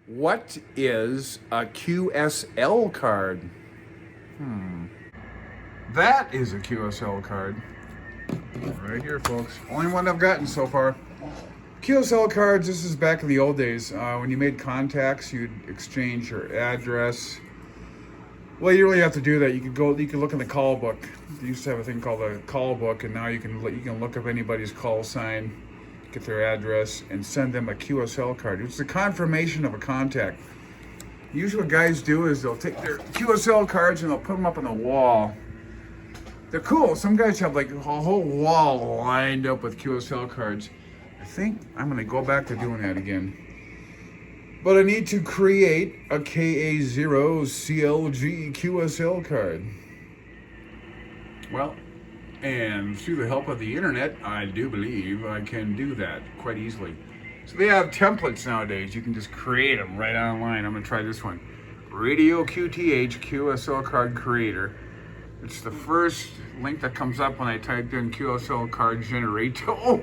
What is a QSL card? That is a QSL card. Right here, folks. Only one I've gotten so far. QSL cards, this is back in the old days. When you made contacts, you'd exchange your address. Well, you really have to do that. You could look in the call book. They used to have a thing called a call book, and now you can look up anybody's call sign, get their address, and send them a QSL card. It's the confirmation of a contact. Usually what guys do is they'll take their QSL cards and they'll put them up on the wall. They're cool. Some guys have like a whole wall lined up with QSL cards. I think I'm going to go back to doing that again. But I need to create a KA0CLG QSL card. Well, and through the help of the internet, I do believe I can do that quite easily. So they have templates nowadays. You can just create them right online. I'm going to try this one. Radio QTH QSL Card Creator. It's the first link that comes up when I typed in QSL Card Generator. Oh!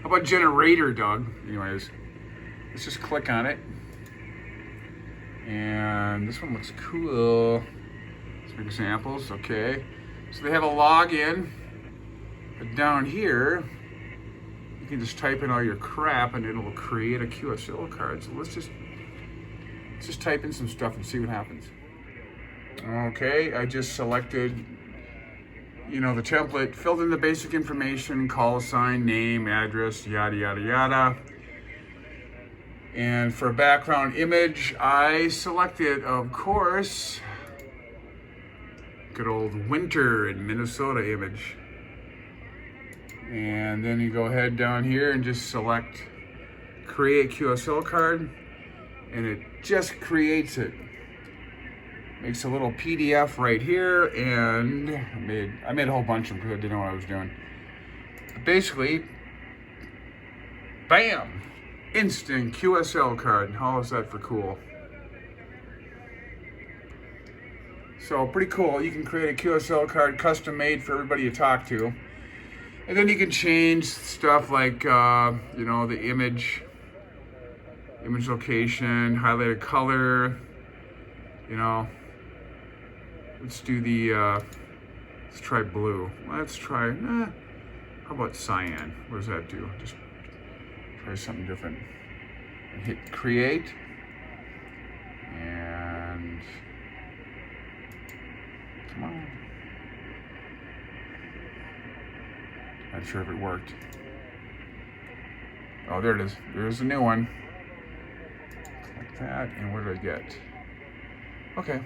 How about generator, Doug? Anyways, let's just click on it. And this one looks cool. Let's make examples. Okay. So they have a login. But down here, you can just type in all your crap and it'll create a QSL card. So let's just type in some stuff and see what happens. Okay, I just selected, the template, filled in the basic information, call sign, name, address, yada, yada, yada. And for background image, I selected, of course, good old winter in Minnesota image. And then you go ahead down here and just select create QSL card, and it just creates it. Makes a little PDF right here, and I made a whole bunch of them because I didn't know what I was doing. But basically, bam, instant QSL card. How is that for cool? So pretty cool. You can create a QSL card custom made for everybody you talk to. And then you can change stuff like, the image location, highlighted color, Let's do let's try blue. Let's try, how about cyan? What does that do? Just try something different. And hit create. And come on. Not sure if it worked. Oh, there it is. There's a new one. Like that, and what did I get? Okay.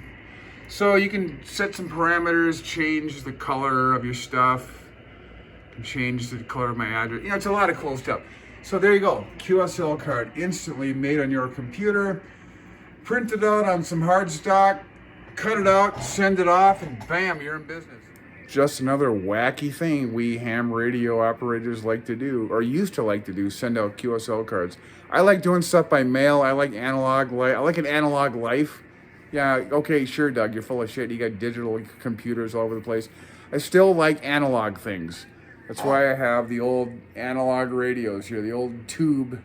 So you can set some parameters, change the color of your stuff, change the color of my address. It's a lot of cool stuff. So there you go. QSL card instantly made on your computer, print it out on some hard stock, cut it out, send it off, and bam, you're in business. Just another wacky thing we ham radio operators like to do, or used to like to do, send out QSL cards. I like doing stuff by mail. I like analog life. I like an analog life. Yeah, okay, sure, Doug, you're full of shit. You got digital computers all over the place. I still like analog things. That's why I have the old analog radios here, the old tube,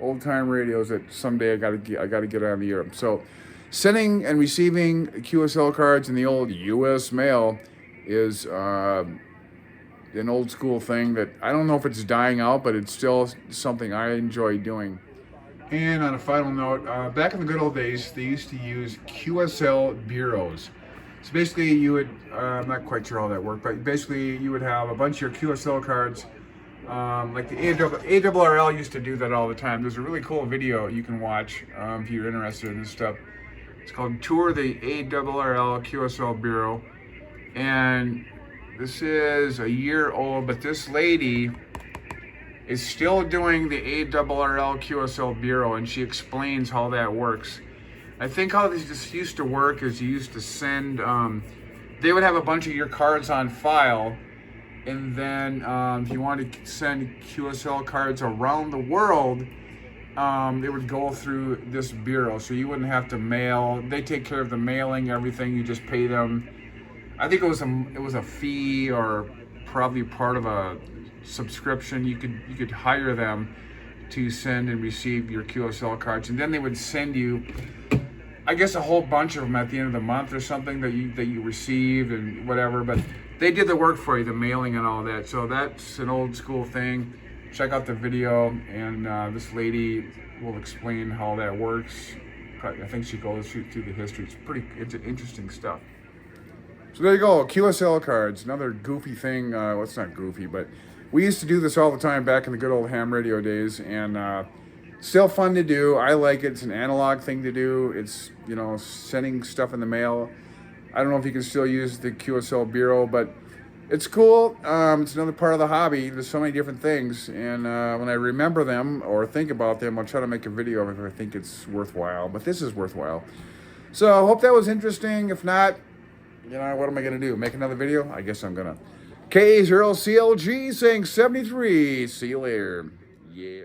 old-time radios that someday I gotta get out of the Europe. So sending and receiving QSL cards in the old U.S. mail is an old school thing that I don't know if it's dying out, but it's still something I enjoy doing. And on a final note, back in the good old days, they used to use QSL bureaus. So basically you would, I'm not quite sure how that worked, but basically you would have a bunch of your QSL cards, like the ARRL used to do that all the time. There's a really cool video you can watch if you're interested in this stuff. It's called Tour the ARRL QSL Bureau. And this is a year old, but this lady is still doing the ARRL QSL Bureau, and she explains how that works. I think how this used to work is you used to send, they would have a bunch of your cards on file, and then if you wanted to send QSL cards around the world, it would go through this bureau, so you wouldn't have to mail. They take care of the mailing, everything. You just pay them. I think it was a fee, or probably part of a subscription. You could hire them to send and receive your QSL cards, and then they would send you, I guess, a whole bunch of them at the end of the month or something that you received and whatever. But they did the work for you, the mailing and all that. So that's an old school thing. Check out the video, and this lady will explain how that works. I think she goes through the history. It's interesting stuff. So there you go, QSL cards, another goofy thing. Well, it's not goofy, but we used to do this all the time back in the good old ham radio days, and still fun to do. I like it. It's an analog thing to do. It's, you know, sending stuff in the mail. I don't know if you can still use the QSL Bureau, but it's cool. It's another part of the hobby. There's so many different things, and when I remember them or think about them, I'll try to make a video of it if I think it's worthwhile. But this is worthwhile. So I hope that was interesting. If not, you know, what am I going to do? Make another video? I guess I'm going to. Qsl CLG saying 73. See you later. Yeah.